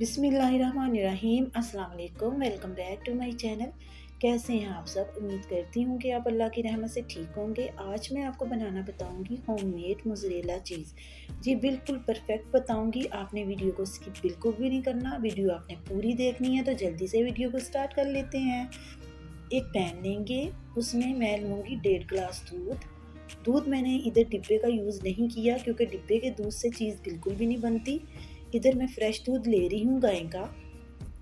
बिस्मिल्लाहिर्रहमानिर्रहीम। अस्सलाम वालेकुम। Welcome back to my channel. कैसे हैं आप सब? उम्मीद करती हूँ कि आप अल्लाह की रहमत से ठीक होंगे। आज मैं आपको बनाना बताऊँगी होममेड मोज़रेला चीज़। जी बिल्कुल परफेक्ट बताऊँगी। आपने वीडियो को स्किप बिल्कुल भी नहीं करना। वीडियो आपने पूरी देखनी है तो जल्दी से वीडियो को स्टार्ट कर लेते हैं। एक पैन लेंगे, उसमें मैं लूँगी 1.5 गिलास दूध। दूध मैंने इधर डिब्बे का यूज़ नहीं किया क्योंकि डिब्बे के दूध से चीज़ बिल्कुल भी नहीं बनती। इधर मैं फ्रेश दूध ले रही हूँ गाय का।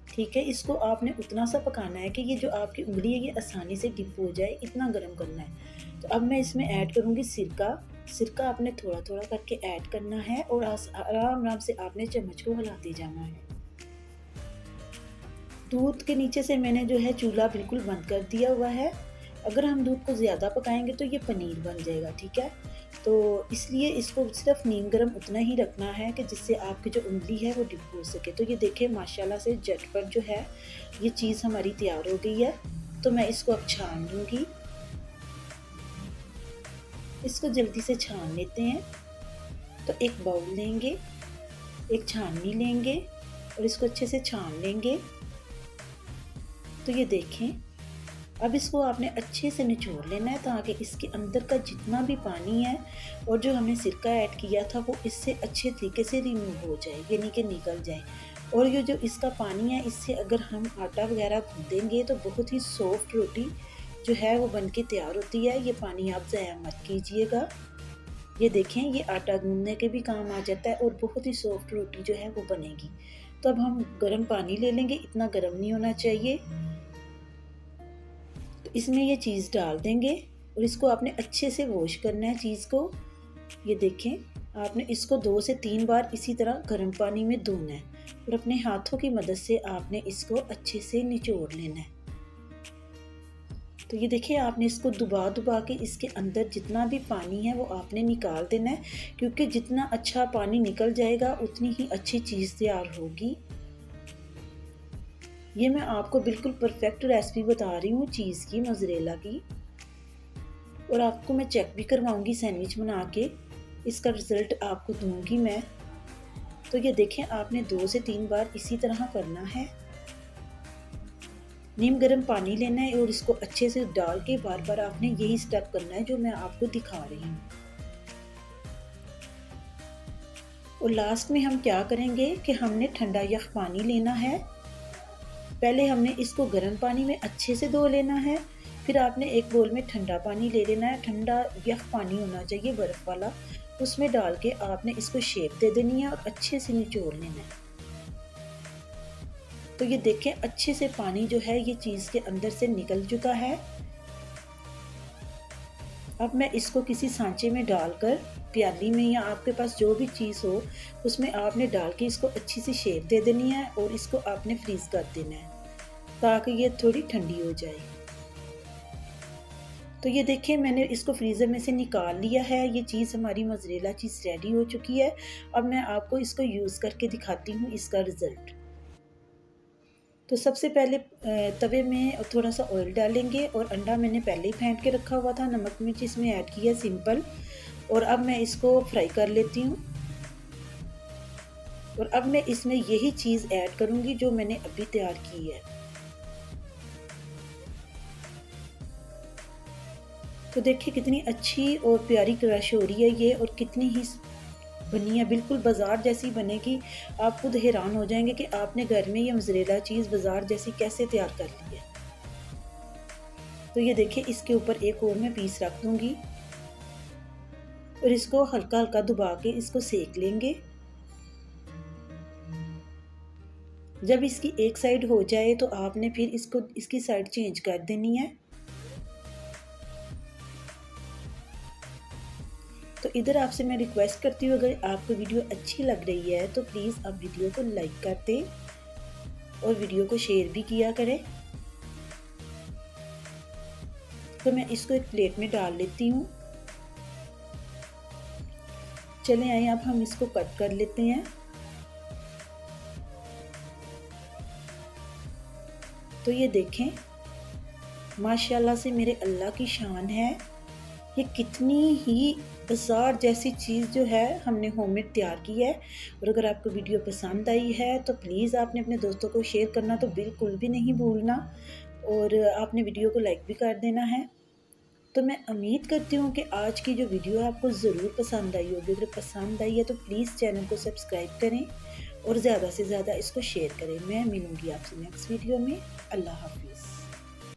ठीक है, इसको आपने उतना सा पकाना है कि ये जो आपकी उंगली है ये आसानी से डिप हो जाए, इतना गर्म करना है। तो अब मैं इसमें ऐड करूँगी सिरका। सिरका आपने थोड़ा थोड़ा करके ऐड करना है और आराम आराम से आपने चम्मच को हिलाते जाना है। दूध के नीचे से मैंने जो है चूल्हा बिल्कुल बंद कर दिया हुआ है। अगर हम दूध को ज़्यादा पकाएंगे तो ये पनीर बन जाएगा। ठीक है, तो इसलिए इसको सिर्फ नीम गर्म उतना ही रखना है कि जिससे आपकी जो उंगली है वो डिप हो सके। तो ये देखिए माशाल्लाह से झटपट जो है ये चीज़ हमारी तैयार हो गई है। तो मैं इसको अब छान लूँगी। इसको जल्दी से छान लेते हैं। तो एक बाउल लेंगे, एक छाननी लेंगे और इसको अच्छे से छान लेंगे। तो ये देखें, अब इसको आपने अच्छे से निचोड़ लेना है ताकि इसके अंदर का जितना भी पानी है और जो हमने सिरका ऐड किया था वो इससे अच्छे तरीके से रिमूव हो जाए, यानी कि निकल जाए। और ये जो इसका पानी है इससे अगर हम आटा वगैरह गूँदेंगे तो बहुत ही सॉफ्ट रोटी जो है वो बन के तैयार होती है। ये पानी आप ज़ाया मत कीजिएगा। ये देखें, ये आटा गूँदने के भी काम आ जाता है और बहुत ही सॉफ्ट रोटी जो है वो बनेगी। तो अब हम गर्म पानी ले लेंगे, इतना गर्म नहीं होना चाहिए। तो इसमें ये चीज़ डाल देंगे और इसको आपने अच्छे से वॉश करना है चीज़ को। ये देखें, आपने इसको 2 से 3 बार इसी तरह गर्म पानी में धोना है और अपने हाथों की मदद से आपने इसको अच्छे से निचोड़ लेना है। तो ये देखिए, आपने इसको दबा दबा के इसके अंदर जितना भी पानी है वो आपने निकाल देना है, क्योंकि जितना अच्छा पानी निकल जाएगा उतनी ही अच्छी चीज़ तैयार होगी। ये मैं आपको बिल्कुल परफेक्ट रेसिपी बता रही हूँ चीज़ की, मोज़रेला की। और आपको मैं चेक भी करवाऊँगी सैंडविच बना के, इसका रिज़ल्ट आपको दूँगी मैं। तो ये देखें, आपने 2 से 3 बार इसी तरह करना है। नीम गर्म पानी लेना है और इसको अच्छे से डाल के बार बार आपने यही स्टेप करना है जो मैं आपको दिखा रही हूँ। और लास्ट में हम क्या करेंगे कि हमने ठंडा यख पानी लेना है। पहले हमने इसको गर्म पानी में अच्छे से धो लेना है, फिर आपने एक बोल में ठंडा पानी ले लेना है। ठंडा यख पानी होना चाहिए, बर्फ़ वाला। उसमें डाल के आपने इसको शेप दे देनी है और अच्छे से निचोड़ लेना है। तो ये देखें, अच्छे से पानी जो है ये चीज़ के अंदर से निकल चुका है। अब मैं इसको किसी सांचे में डालकर, प्याली में या आपके पास जो भी चीज़ हो उसमें आपने डाल के इसको अच्छी सी शेप दे देनी है और इसको आपने फ्रीज़ कर देना है ताकि ये थोड़ी ठंडी हो जाए। तो ये देखिए, मैंने इसको फ्रीज़र में से निकाल लिया है। ये चीज़ हमारी मोज़रेला चीज़ रेडी हो चुकी है। अब मैं आपको इसको यूज़ करके दिखाती हूँ इसका रिज़ल्ट। तो सबसे पहले तवे में थोड़ा सा ऑयल डालेंगे और अंडा मैंने पहले ही फेंट के रखा हुआ था, नमक मिर्च इसमें ऐड किया सिंपल। और अब मैं इसको फ्राई कर लेती हूँ। और अब मैं इसमें यही चीज़ ऐड करूँगी जो मैंने अभी तैयार की है। तो देखिए कितनी अच्छी और प्यारी क्रश हो रही है ये, और कितनी ही बनी है, बिल्कुल बाज़ार जैसी बनेगी। आप खुद हैरान हो जाएंगे कि आपने घर में ये मोज़रेला चीज़ बाज़ार जैसी कैसे तैयार कर ली है। तो ये देखिए, इसके ऊपर एक और मैं पीस रख दूँगी और इसको हल्का हल्का दबा के इसको सेक लेंगे। जब इसकी एक साइड हो जाए तो आपने फिर इसको इसकी साइड चेंज कर देनी है। तो इधर आपसे मैं रिक्वेस्ट करती हूँ, अगर आपको वीडियो अच्छी लग रही है तो प्लीज़ आप वीडियो को लाइक कर दें और वीडियो को शेयर भी किया करें। तो मैं इसको एक प्लेट में डाल लेती हूँ। चलें आइए, अब हम इसको कट कर लेते हैं। तो ये देखें, माशाल्लाह से मेरे अल्लाह की शान है। ये कितनी ही बाज़ार जैसी चीज़ जो है हमने होममेड तैयार की है। और अगर आपको वीडियो पसंद आई है तो प्लीज़ आपने अपने दोस्तों को शेयर करना तो बिल्कुल भी नहीं भूलना, और आपने वीडियो को लाइक भी कर देना है। तो मैं उम्मीद करती हूँ कि आज की जो वीडियो है आपको ज़रूर पसंद आई होगी। अगर पसंद आई है तो प्लीज़ चैनल को सब्सक्राइब करें और ज़्यादा से ज़्यादा इसको शेयर करें। मैं मिलूँगी आपसे नेक्स्ट वीडियो में। अल्लाह हाफ़िज़।